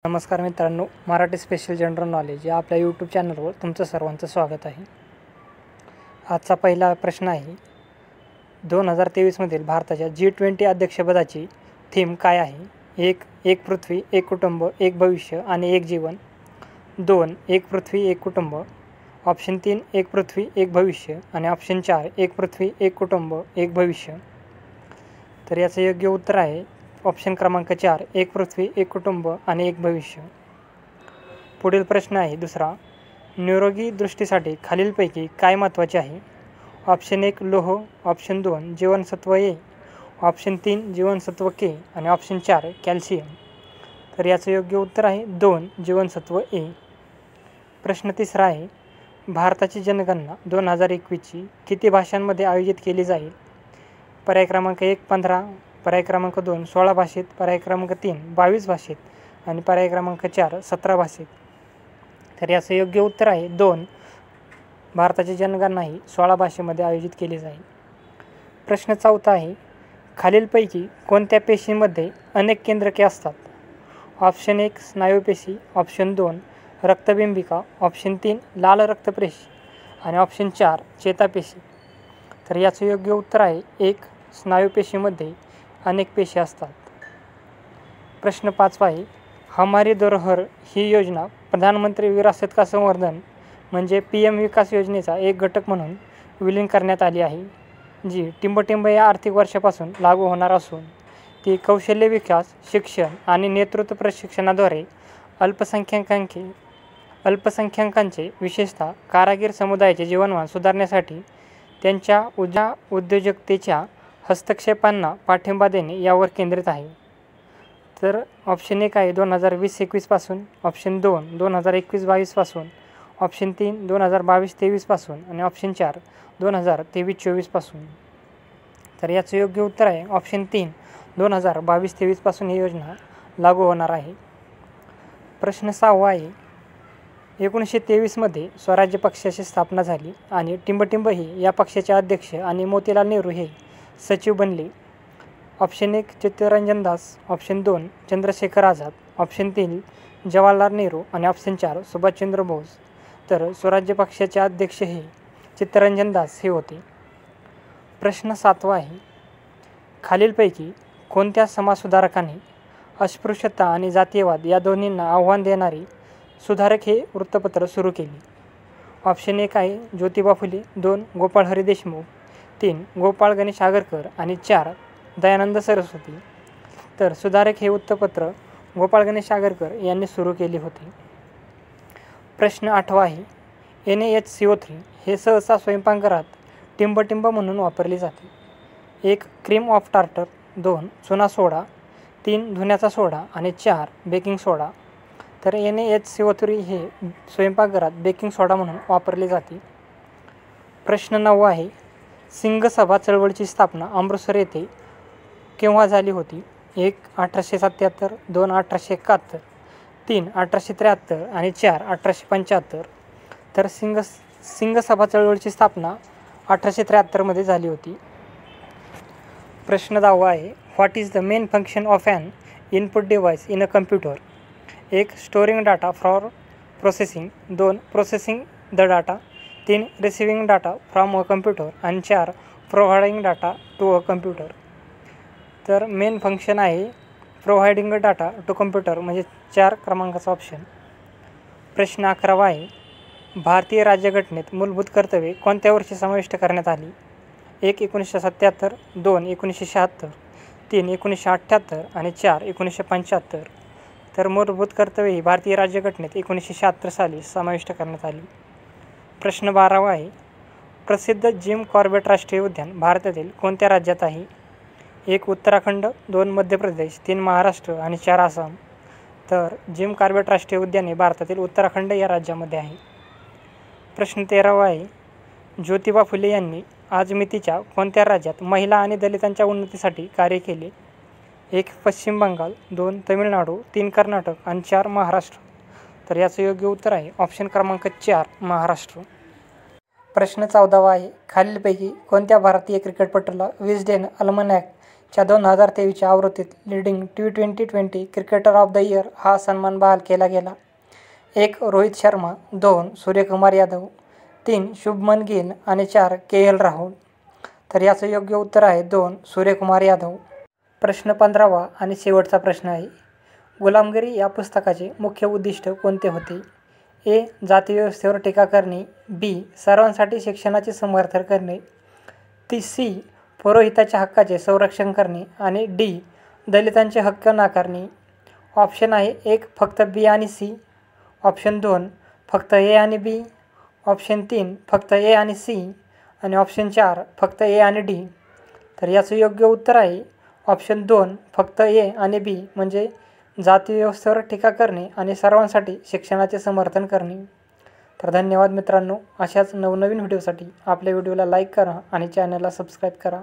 नमस्कार मित्रांनो, Marathi special general knowledge या आपल्या यूट्यूब चॅनलवर तुमचं सर्वांचं स्वागत आहे. आजचा पहिला प्रश्न आहे, 2023मधील भारताच्या G20 अध्यक्षपदाची थीम काय आहे? एक पृथ्वी, एक कुटुंब, एक भविष्य आणि एक जीवन. 2 एक पृथ्वी, एक कुटुंब. ऑप्शन 3 एक पृथ्वी, एक भविष्य आणि ऑप्शन 4 एक पृथ्वी, एक कुटुंब, एक भविष्य. तर याचं योग्य उत्तर आहे ऑप्शन क्रमांक 4 एक पृथ्वी, एक कुटुंब आणि एक भविष्य. पुढील प्रश्न आहे दुसरा, निरोगी दृष्टीसाठी खालीलपैकी काय महत्त्वाचे आहे? ऑप्शन 1 लोह, ऑप्शन 2 जीवनसत्व ए, ऑप्शन 3 जीवनसत्व के आणि ऑप्शन 4 कॅल्शियम. तर याचं योग्य उत्तर आहे 2 जीवनसत्व ए. प्रश्न तिसरा आहे, भारताची जनगणना 2021ची किती भाषांमध्ये आयोजित केली जाईल? पर्याय क्रमांक 1 15, पर्याय क्रमांक 2 16 भाषेत, पर्याय क्रमांक 3 22 भाषेत आणि पर्याय क्रमांक 4 17 भाषेत. तर याचं योग्य उत्तर आहे 2 भारताची जनगणना ही 16 भाषेमध्ये आयोजित केली जाईल. प्रश्न चौथा आहे, खालीलपैकी कोणत्या पेशींमध्ये अनेक केंद्रके असतात? ऑप्शन 1 स्नायूपेशी, ऑप्शन 2 रक्तबिंबिका, ऑप्शन 3 लाल रक्तपेशी आणि ऑप्शन 4 चेतापेशी. तर याचं योग्य उत्तर आहे 1 स्नायूपेशीमध्ये अनेक पेशी असतात. प्रश्न 5 आहे, हमारी धरोहर ही योजना प्रधानमंत्री विरासत का संवर्धन म्हणजे PM विकास योजनेचा एक घटक म्हणून विलीन करण्यात आली आहे, जी टिंबटिंब या आर्थिक वर्षापासून लागू होणार असून ती कौशल्य विकास, शिक्षण आणि नेतृत्व प्रशिक्षणाद्वारे अल्पसंख्याकांचे विशेषतः कारागीर समुदायाचे जीवनमान सुधारण्यासाठी त्यांच्या उद्योजकतेच्या हस्तक्षेपांना पाठिंबा देणे यावर केंद्रित आहे. तर ऑप्शन 1 आहे 2020-21 पासून, ऑप्शन 2 2021-22 पासून, ऑप्शन 3 2022-23 पासून आणि ऑप्शन 4 2023-24 पासून. तर याचं योग्य उत्तर आहे ऑप्शन 3 2022-23 पासून ही योजना लागू होणार आहे. प्रश्न 6 आहे, 1923मध्ये स्वराज्य पक्षाची स्थापना झाली आणि टिंबटिंब हे या पक्षाचे अध्यक्ष आणि मोतीलाल नेहरू हे सचिव बनले. Option 1 Chittaranjan Das, option 2 Chandrashekhar Azad, option 3 Jawaharlal Nehru आणि ऑप्शन 4 सुभाषचंद्र बोस. तर स्वराज्य पक्षाचे अध्यक्ष हे चित्तरंजन दास हे होते. प्रश्न 7 आहे, खालीलपैकी कोणत्या समाजसुधारकांनी अस्पृश्यता आणि जातीयवाद या दोन्हींना आव्हान देणारे सुधारक हे वृत्तपत्र सुरू केले? ऑप्शन 1 आहे ज्योतिबा फुले, 2 गोपाळ हरी देशमुख, 3 गोपाळ गणेश आगरकर आणि 4 दयानंद सरस्वती. तर सुधारक हे वृत्तपत्र गोपाळ गणेश आगरकर यांनी सुरू केले होते. प्रश्न 8 आहे, NaHCO3 हे सहसा स्वयंपाकघरात टिंबटिंब म्हणून वापरले जाते. 1 क्रीम ऑफ टार्टर, 2 चुना सोडा, 3 धुण्याचा सोडा आणि 4 बेकिंग सोडा. तर NaHCO3 हे स्वयंपाकघरात बेकिंग सोडा म्हणून वापरले जाते. प्रश्न 9 आहे, सिंग सभा चळवळीची स्थापना अमृतसर येथे केव्हा झाली होती? 1 1877, 2 1871, 3 1873 आणि 4 1875. तर सिंग सभा चळवळीची स्थापना 1873मध्ये झाली होती. प्रश्न 10 आहे, what is the main function of an input device in a computer? 1 storing data for processing, 2 processing the data, 3 receiving data from a computer आणि 4 providing data to a computer. तर मेन फंक्शन आहे providing data to computer म्हणजे 4 क्रमांकाचा option. प्रश्न 11 आहे, भारतीय राज्यघटनेत मूलभूत कर्तव्ये कोणत्या वर्षी समाविष्ट करण्यात आली? 1 1977, 2 1976, 3 1978 आणि 4 1975. तर मूलभूत कर्तव्ये ही भारतीय राज्यघटनेत 1976 साली समाविष्ट करण्यात आली. प्रश्न 12 आहे, प्रसिद्ध जिम कॉर्बेट राष्ट्रीय उद्यान भारतातील कोणत्या राज्यात आहे? 1 उत्तराखंड, 2 मध्य प्रदेश, 3 महाराष्ट्र आणि 4 आसाम. तर जिम कॉर्बेट राष्ट्रीय उद्यान हे भारतातील उत्तराखंड या राज्यामध्ये आहे. प्रश्न 13 आहे, ज्योतिबा फुले यांनी आजमितीच्या कोणत्या राज्यात महिला आणि दलितांच्या उन्नतीसाठी कार्य केले? 1 पश्चिम बंगाल, 2 तमिळनाडू, 3 कर्नाटक आणि 4 महाराष्ट्र. तर याचं योग्य उत्तर आहे ऑप्शन क्रमांक 4 महाराष्ट्र. प्रश्न 14 आहे, खालीलपैकी कोणत्या भारतीय क्रिकेटपटूला विस्डेन अल्मनॅक च्या 2023च्या आवृत्तीत leading T20 cricketer of the year हा सन्मान बहाल केला गेला. 1. रोहित शर्मा, 2. सूर्यकुमार यादव, 3. शुभमन गिल आणि 4. KL राहुल. तर याचं योग्य उत्तर आहे 2. सूर्यकुमार यादव. प्रश्न 15वा आणि शेवटचा प्रश्न आहे. गुलामगिरी या पुस्तकाचे मुख्य उद्दिष्ट कोणते होते? A. जातीव्यवस्थेवर टीका करणे, B. सर्वांसाठी शिक्षणाचे समर्थन करणे, C. पुरोहिताच्या हक्काचे संरक्षण करणे आणि D. दलितांचे हक्क नाकारणे. ऑप्शन आहे 1. फक्त B आणि C, ऑप्शन 2. फक्त A आणि B, ऑप्शन 3. फक्त A आणि C आणि ऑप्शन 4. फक्त A आणि D. तर याचं योग्य उत्तर आहे ऑप्शन 2. फक्त A आणि B म्हणजे जातीव्यवस्थेवर टीका करणे आणि सर्वांसाठी शिक्षणाचे समर्थन करणे. तर धन्यवाद मित्रांनो. अशाच नवनवीन व्हिडिओसाठी आपल्या व्हिडिओला लाईक करा आणि चॅनलला सबस्क्राईब करा.